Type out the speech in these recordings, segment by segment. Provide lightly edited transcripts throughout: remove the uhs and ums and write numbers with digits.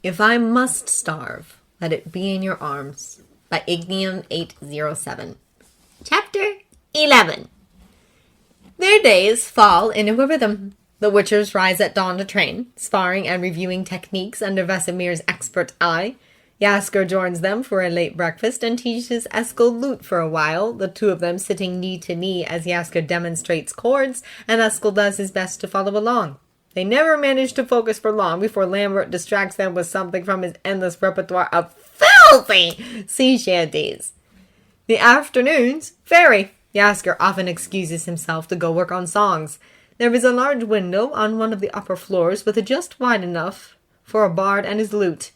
If I must starve, let it be in your arms. By Ignium 807. Chapter 11. Their days fall into a rhythm. The Witchers rise at dawn to train, sparring and reviewing techniques under Vesemir's expert eye. Jaskier joins them for a late breakfast and teaches Eskel lute for a while, the two of them sitting knee to knee as Jaskier demonstrates chords, and Eskel does his best to follow along. They never manage to focus for long before Lambert distracts them with something from his endless repertoire of filthy sea shanties. The afternoons vary. Jaskier often excuses himself to go work on songs. There is a large window on one of the upper floors with a just wide enough for a bard and his lute.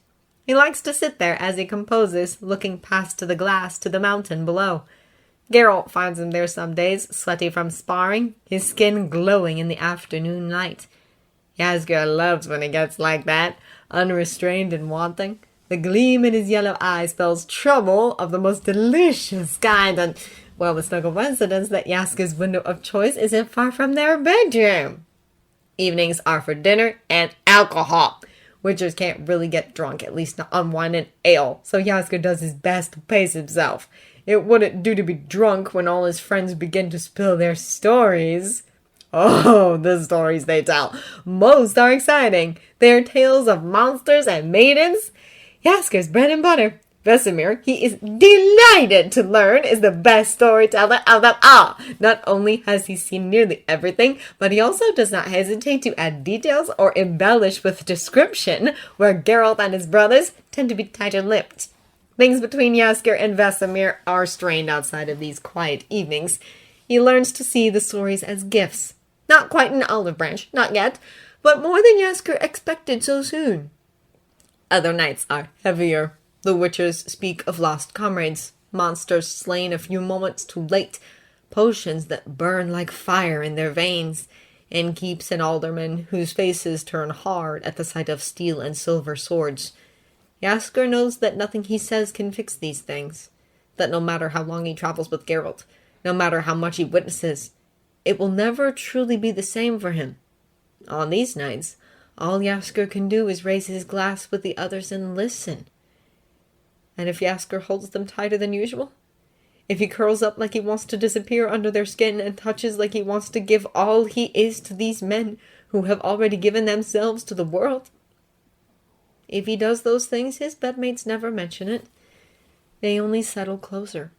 He likes to sit there as he composes, looking past the glass to the mountain below. Geralt finds him there some days, sweaty from sparring, his skin glowing in the afternoon light. Jaskier loves when he gets like that, unrestrained and wanting. The gleam in his yellow eyes spells trouble of the most delicious kind, and, well, it's no coincidence that Jaskier's window of choice isn't far from their bedroom. Evenings are for dinner and alcohol. Witchers can't really get drunk, at least not on wine and ale, so Jaskier does his best to pace himself. It wouldn't do to be drunk when all his friends begin to spill their stories. Oh, the stories they tell. Most are exciting. They are tales of monsters and maidens. Jaskier's bread and butter. Vesemir, he is delighted to learn, is the best storyteller of them all. Not only has he seen nearly everything, but he also does not hesitate to add details or embellish with description, where Geralt and his brothers tend to be tighter-lipped. Things between Jaskier and Vesemir are strained outside of these quiet evenings. He learns to see the stories as gifts. Not quite an olive branch, not yet, but more than Jaskier expected so soon. Other nights are heavier. The Witchers speak of lost comrades, monsters slain a few moments too late, potions that burn like fire in their veins, innkeeps and aldermen whose faces turn hard at the sight of steel and silver swords. Jaskier knows that nothing he says can fix these things, that no matter how long he travels with Geralt, no matter how much he witnesses, it will never truly be the same for him. On these nights, all Jaskier can do is raise his glass with the others and listen. And if Jaskier holds them tighter than usual? If he curls up like he wants to disappear under their skin and touches like he wants to give all he is to these men who have already given themselves to the world? If he does those things, his bedmates never mention it. They only settle closer.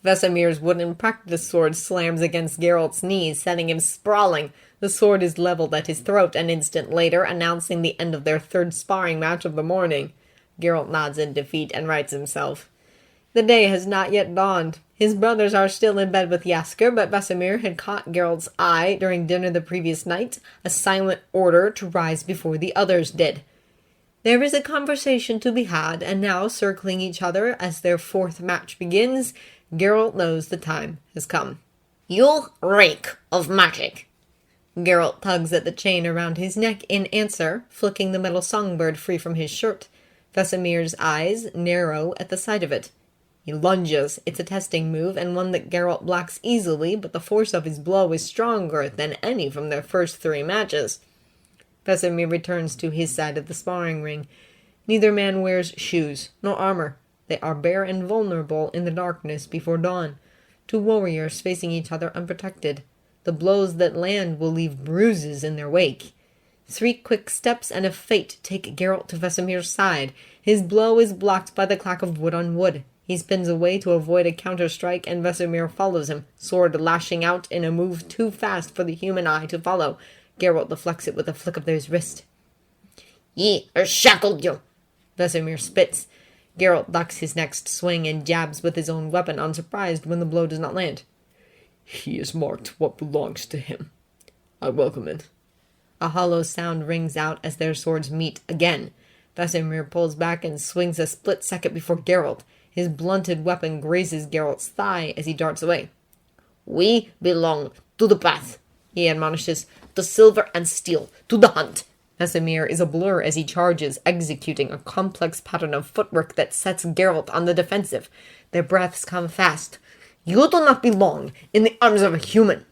Vesemir's wooden practice sword slams against Geralt's knees, sending him sprawling. The sword is leveled at his throat an instant later, announcing the end of their third sparring match of the morning. Geralt nods in defeat and rights himself. The day has not yet dawned. His brothers are still in bed with Jaskier, but Vesemir had caught Geralt's eye during dinner the previous night, a silent order to rise before the others did. There is a conversation to be had, and now, circling each other as their fourth match begins, Geralt knows the time has come. "You reek of magic." Geralt tugs at the chain around his neck in answer, flicking the metal songbird free from his shirt. Vesemir's eyes narrow at the sight of it. He lunges. It's a testing move, and one that Geralt blocks easily, but the force of his blow is stronger than any from their first 3 matches. Vesemir returns to his side of the sparring ring. Neither man wears shoes, nor armor. They are bare and vulnerable in the darkness before dawn. 2 warriors facing each other unprotected. The blows that land will leave bruises in their wake. 3 quick steps and a fate take Geralt to Vesemir's side. His blow is blocked by the clack of wood on wood. He spins away to avoid a counter-strike, and Vesemir follows him, sword lashing out in a move too fast for the human eye to follow. Geralt deflects it with a flick of his wrist. "Ye are shackled you!" Vesemir spits. Geralt ducks his next swing and jabs with his own weapon, unsurprised when the blow does not land. "He is marked what belongs to him. I welcome it." A hollow sound rings out as their swords meet again. Vesemir pulls back and swings a split second before Geralt. His blunted weapon grazes Geralt's thigh as he darts away. "We belong to the path," he admonishes. "To silver and steel, to the hunt." Vesemir is a blur as he charges, executing a complex pattern of footwork that sets Geralt on the defensive. Their breaths come fast. "You do not belong in the arms of a human."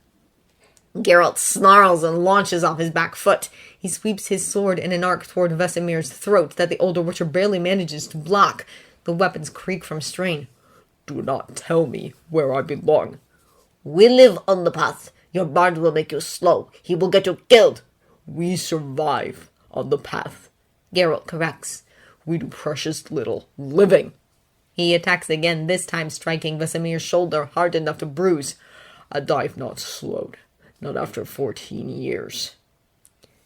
Geralt snarls and launches off his back foot. He sweeps his sword in an arc toward Vesemir's throat that the older Witcher barely manages to block. The weapons creak from strain. Do not tell me where I belong. We live on the path. Your bard will make you slow. He will get you killed. We survive on the path, Geralt corrects. We do precious little living. He attacks again, this time striking Vesemir's shoulder hard enough to bruise. And I've not slowed, not after 14 years.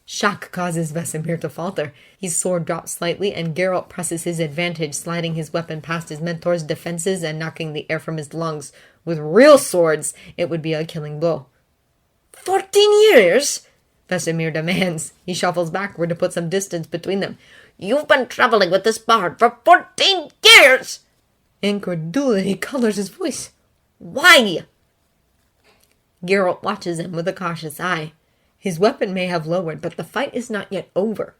Shock causes Vesemir to falter. His sword drops slightly, and Geralt presses his advantage, sliding his weapon past his mentor's defenses and knocking the air from his lungs. With real swords, it would be a killing blow. 14 years? Vesemir demands. He shuffles backward to put some distance between them. You've been traveling with this bard for 14 years! Incredulity colors his voice. Why? Geralt watches him with a cautious eye. His weapon may have lowered, but the fight is not yet over.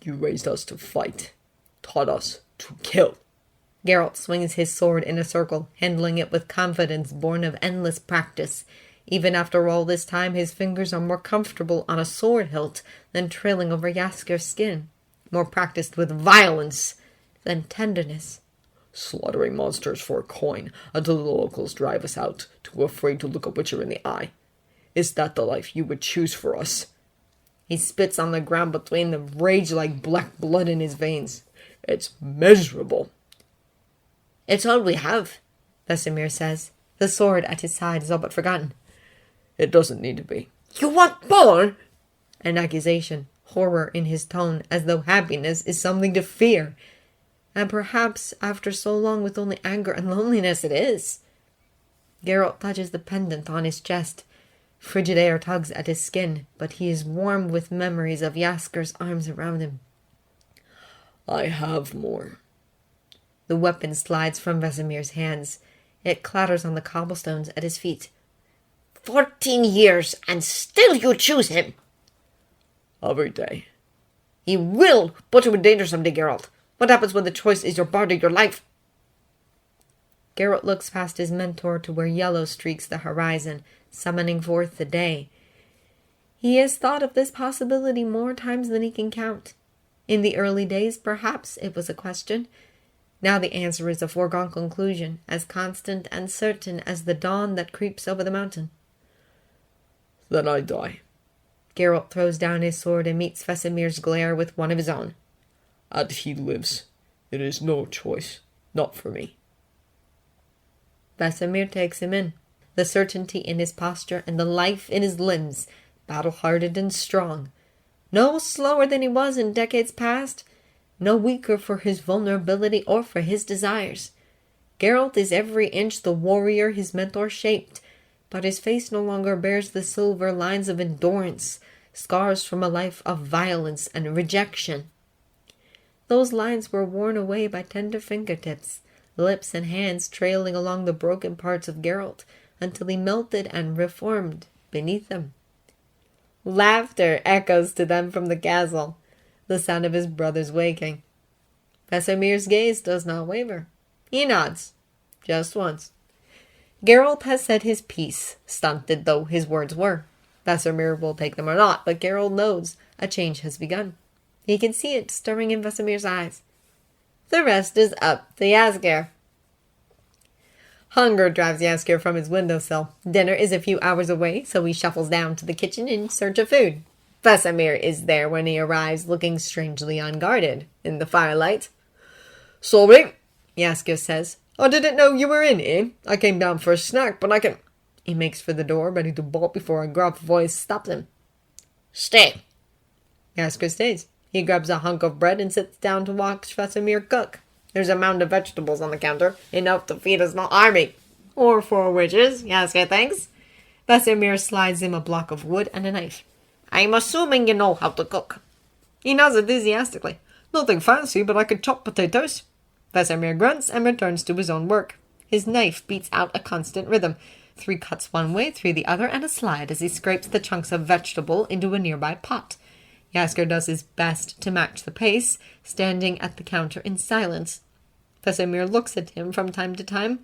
You raised us to fight, taught us to kill. Geralt swings his sword in a circle, handling it with confidence born of endless practice. Even after all this time, his fingers are more comfortable on a sword hilt than trailing over Jaskier's skin, more practiced with violence than tenderness. Slaughtering monsters for a coin until the locals drive us out, too afraid to look a Witcher in the eye. Is that the life you would choose for us? He spits on the ground between them, rage like black blood in his veins. It's miserable. It's all we have, Vesemir says. The sword at his side is all but forgotten. It doesn't need to be. You want more? An accusation, horror in his tone, as though happiness is something to fear. And perhaps, after so long with only anger and loneliness, it is. Geralt touches the pendant on his chest. Frigid air tugs at his skin, but he is warmed with memories of Jaskier's arms around him. I have more. The weapon slides from Vesemir's hands. It clatters on the cobblestones at his feet. 14 years, and still you choose him. Every day. He will put you in danger someday, Geralt. What happens when the choice is your bard or your life? Geralt looks past his mentor to where yellow streaks the horizon, summoning forth the day. He has thought of this possibility more times than he can count. In the early days, perhaps it was a question. Now the answer is a foregone conclusion, as constant and certain as the dawn that creeps over the mountain. Then I die. Geralt throws down his sword and meets Vesemir's glare with one of his own. And he lives. It is no choice. Not for me. Vesemir takes him in. The certainty in his posture and the life in his limbs, battle-hardened and strong. No slower than he was in decades past, no weaker for his vulnerability or for his desires. Geralt is every inch the warrior his mentor shaped, but his face no longer bears the silver lines of endurance, scars from a life of violence and rejection. Those lines were worn away by tender fingertips, lips and hands trailing along the broken parts of Geralt, until he melted and reformed beneath them. Laughter echoes to them from the castle, the sound of his brother's waking. Vesemir's gaze does not waver. He nods, just once. Geralt has said his piece, stunted though his words were. Vesemir will take them or not, but Geralt knows a change has begun. He can see it stirring in Vesemir's eyes. The rest is up to Jaskier. Hunger drives Jaskier from his windowsill. Dinner is a few hours away, so he shuffles down to the kitchen in search of food. Vesemir is there when he arrives, looking strangely unguarded in the firelight. Sorry, Jaskier says. I didn't know you were in here. I came down for a snack, but I can... He makes for the door, ready to bolt before a gruff voice stops him. Stay. Jaskier stays. He grabs a hunk of bread and sits down to watch Vesemir cook. There's a mound of vegetables on the counter, enough to feed a small army. Or 4 witches, Jaskier thinks. Vesemir slides him a block of wood and a knife. I'm assuming you know how to cook. He nods enthusiastically. Nothing fancy, but I can chop potatoes. Vesemir grunts and returns to his own work. His knife beats out a constant rhythm. 3 cuts one way, 3 the other, and a slide as he scrapes the chunks of vegetable into a nearby pot. Jaskier does his best to match the pace, standing at the counter in silence. Vesemir looks at him from time to time.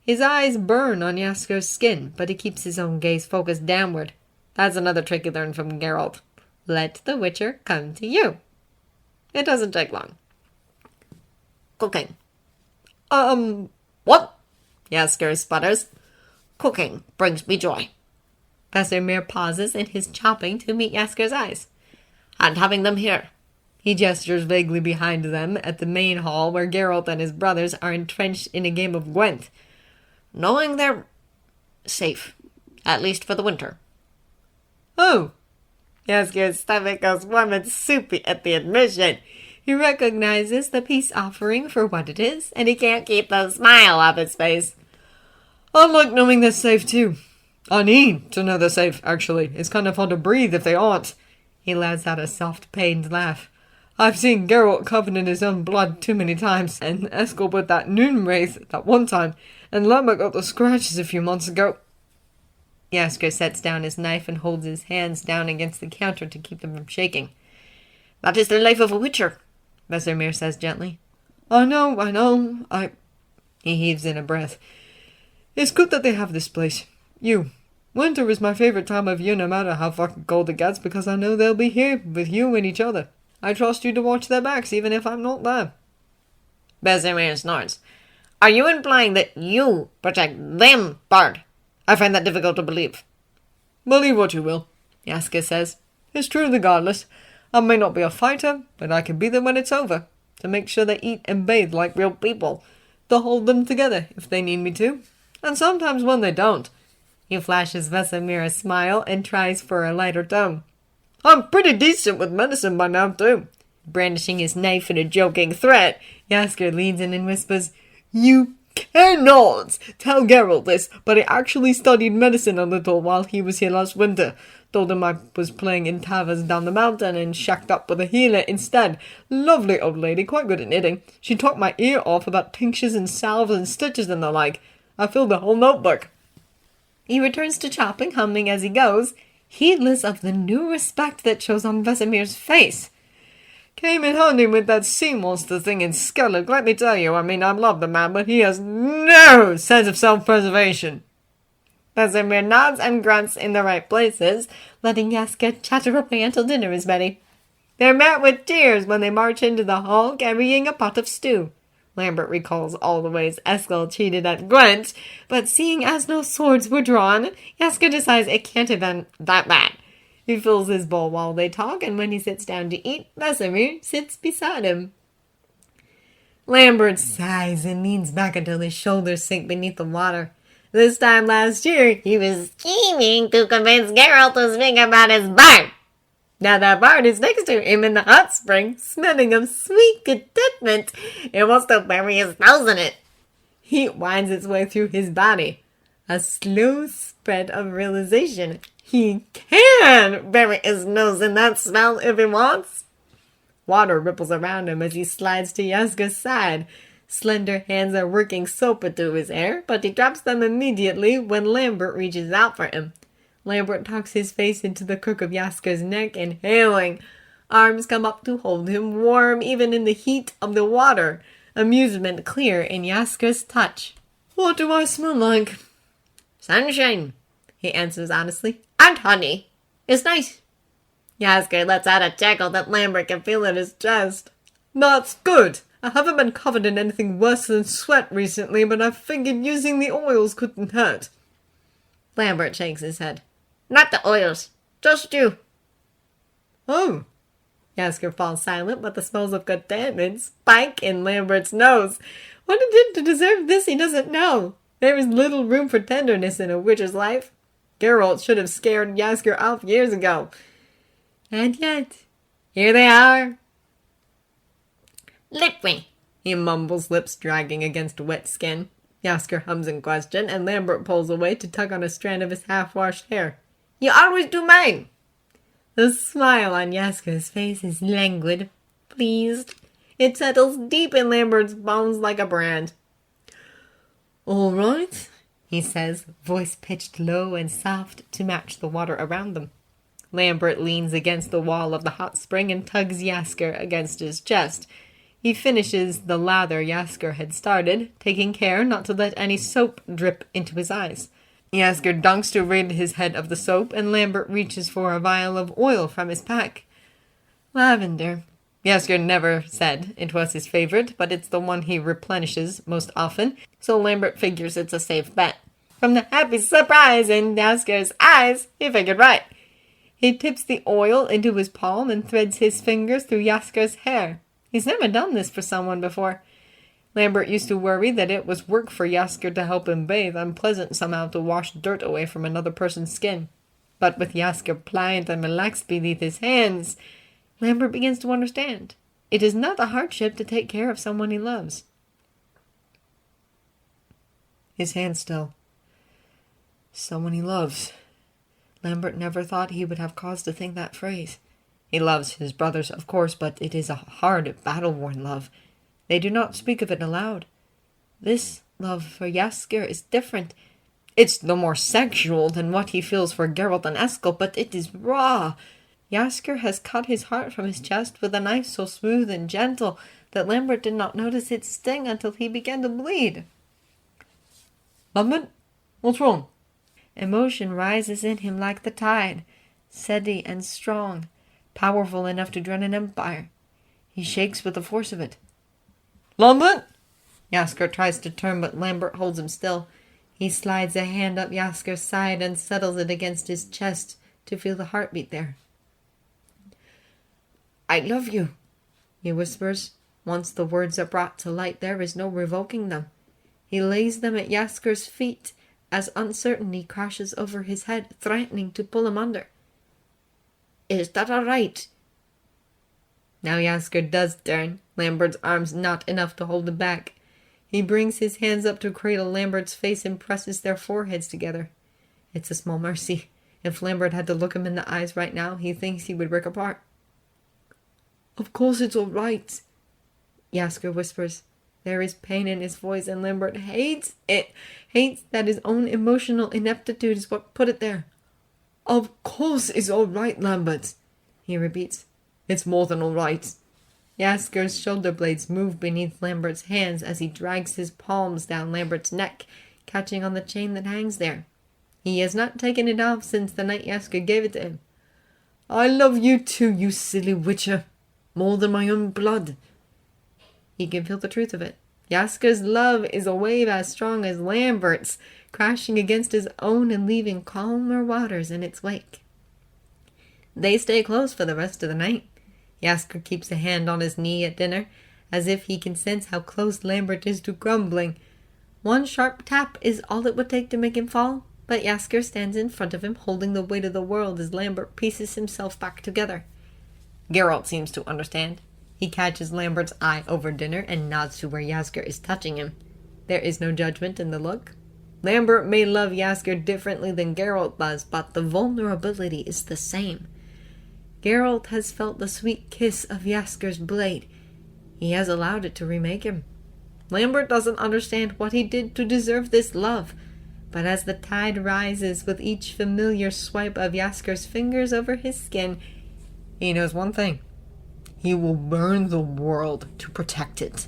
His eyes burn on Jaskier's skin, but he keeps his own gaze focused downward, That's another trick you learned from Geralt. Let the Witcher come to you. It doesn't take long. Cooking. What? Jaskier sputters. Cooking brings me joy. Vesemir pauses in his chopping to meet Jaskier's eyes. And having them here. He gestures vaguely behind them at the main hall where Geralt and his brothers are entrenched in a game of Gwent. Knowing they're safe, at least for the winter. Oh! Jaskier's stomach goes warm and soupy at the admission. He recognizes the peace offering for what it is, and he can't keep the smile off his face. I like knowing they're safe too. I need to know they're safe, actually. It's kind of hard to breathe if they aren't. He lets out a soft, pained laugh. I've seen Geralt covered in his own blood too many times, and Eskel with that noon wraith that one time, and Lambert got the scratches a few months ago. Jaskier sets down his knife and holds his hands down against the counter to keep them from shaking. That is the life of a witcher, Vesemir says gently. I know. He heaves in a breath. It's good that they have this place. Winter is my favorite time of year no matter how fucking cold it gets because I know they'll be here with you and each other. I trust you to watch their backs even if I'm not there. Vesemir snorts. Are you implying that you protect them, Bard? I find that difficult to believe. Believe what you will, Jaskier says. It's true regardless. I may not be a fighter, but I can be there when it's over, to make sure they eat and bathe like real people, to hold them together if they need me to, and sometimes when they don't. He flashes Vesemir a smile and tries for a lighter tone. I'm pretty decent with medicine by now, too. Brandishing his knife in a joking threat, Jaskier leans in and whispers, You cannot tell Geralt this, but I actually studied medicine a little while he was here last winter. Told him I was playing in taverns down the mountain and shacked up with a healer instead. Lovely old lady, quite good at knitting. She talked my ear off about tinctures and salves and stitches and the like. I filled the whole notebook. He returns to chopping, humming as he goes, heedless of the new respect that shows on Vesemir's face. Came in handy with that sea monster thing in Skellig, let me tell you. I love the man, but he has no sense of self-preservation. Vesemir nods and grunts in the right places, letting Jaskier chatter away until dinner is ready. They're met with tears when they march into the hall carrying a pot of stew. Lambert recalls all the ways Eskel cheated at Gwent, but seeing as no swords were drawn, Jaskier decides it can't have been that bad. He fills his bowl while they talk, and when he sits down to eat, Vesemir sits beside him. Lambert sighs and leans back until his shoulders sink beneath the water. This time last year, he was scheming to convince Geralt to speak about his bard. Now that bard is next to him in the hot spring, smelling of sweet contentment. It wants to bury his nose in it. Heat winds its way through his body. A slow spread of realization. He can bury his nose in that smell if he wants. Water ripples around him as he slides to Jaskier's side. Slender hands are working soap into his hair, but he drops them immediately when Lambert reaches out for him. Lambert tucks his face into the crook of Jaskier's neck, inhaling. Arms come up to hold him warm even in the heat of the water. Amusement clear in Jaskier's touch. What do I smell like? Sunshine, he answers honestly. And honey. It's nice. Jaskier lets out a chuckle that Lambert can feel in his chest. That's good. I haven't been covered in anything worse than sweat recently, but I figured using the oils couldn't hurt. Lambert shakes his head. Not the oils. Just you. Oh. Jaskier falls silent, but the smells of contentment spike in Lambert's nose. What he did to deserve this he doesn't know. There is little room for tenderness in a witcher's life. Geralt should have scared Jaskier off years ago. And yet, here they are. Lick me, he mumbles, lips dragging against wet skin. Jaskier hums in question, and Lambert pulls away to tug on a strand of his half-washed hair. You always do mine. The smile on Jaskier's face is languid, pleased. It settles deep in Lambert's bones like a brand. All right, he says, voice pitched low and soft to match the water around them. Lambert leans against the wall of the hot spring and tugs Jaskier against his chest. He finishes the lather Jaskier had started, taking care not to let any soap drip into his eyes. Jaskier dunks to rid his head of the soap, and Lambert reaches for a vial of oil from his pack. Lavender. Jaskier never said it was his favorite, but it's the one he replenishes most often, so Lambert figures it's a safe bet. From the happy surprise in Jaskier's eyes, he figured right. He tips the oil into his palm and threads his fingers through Jaskier's hair. He's never done this for someone before. Lambert used to worry that it was work for Jaskier to help him bathe, unpleasant somehow to wash dirt away from another person's skin. But with Jaskier pliant and relaxed beneath his hands, Lambert begins to understand. It is not a hardship to take care of someone he loves. His hand still. Someone he loves. Lambert never thought he would have cause to think that phrase. He loves his brothers, of course, but it is a hard, battle-worn love. They do not speak of it aloud. This love for Jaskier is different. It's no more sexual than what he feels for Geralt and Eskel, but it is raw. Jaskier has cut his heart from his chest with a knife so smooth and gentle that Lambert did not notice its sting until he began to bleed. Lambert? What's wrong? Emotion rises in him like the tide, steady and strong, powerful enough to drown an empire. He shakes with the force of it. Lambert? Jaskier tries to turn, but Lambert holds him still. He slides a hand up Jaskier's side and settles it against his chest to feel the heartbeat there. I love you, he whispers. Once the words are brought to light, there is no revoking them. He lays them at Jaskier's feet as uncertainty crashes over his head, threatening to pull him under. Is that all right? Now Jaskier does turn. Lambert's arms not enough to hold him back. He brings his hands up to cradle Lambert's face and presses their foreheads together. It's a small mercy. If Lambert had to look him in the eyes right now, he thinks he would break apart. Of course it's all right, Jaskier whispers. There is pain in his voice, and Lambert hates it. Hates that his own emotional ineptitude is what put it there. Of course it's all right, Lambert, he repeats. It's more than all right. Jaskier's shoulder blades move beneath Lambert's hands as he drags his palms down Lambert's neck, catching on the chain that hangs there. He has not taken it off since the night Jaskier gave it to him. I love you too, you silly witcher. More than my own blood. He can feel the truth of it. Jaskier's love is a wave as strong as Lambert's, crashing against his own and leaving calmer waters in its wake. They stay close for the rest of the night. Jaskier keeps a hand on his knee at dinner, as if he can sense how close Lambert is to crumbling. One sharp tap is all it would take to make him fall, but Jaskier stands in front of him, holding the weight of the world as Lambert pieces himself back together. Geralt seems to understand. He catches Lambert's eye over dinner and nods to where Jaskier is touching him. There is no judgment in the look. Lambert may love Jaskier differently than Geralt does, but the vulnerability is the same. Geralt has felt the sweet kiss of Jaskier's blade. He has allowed it to remake him. Lambert doesn't understand what he did to deserve this love, but as the tide rises with each familiar swipe of Jaskier's fingers over his skin, he knows one thing. He will burn the world to protect it.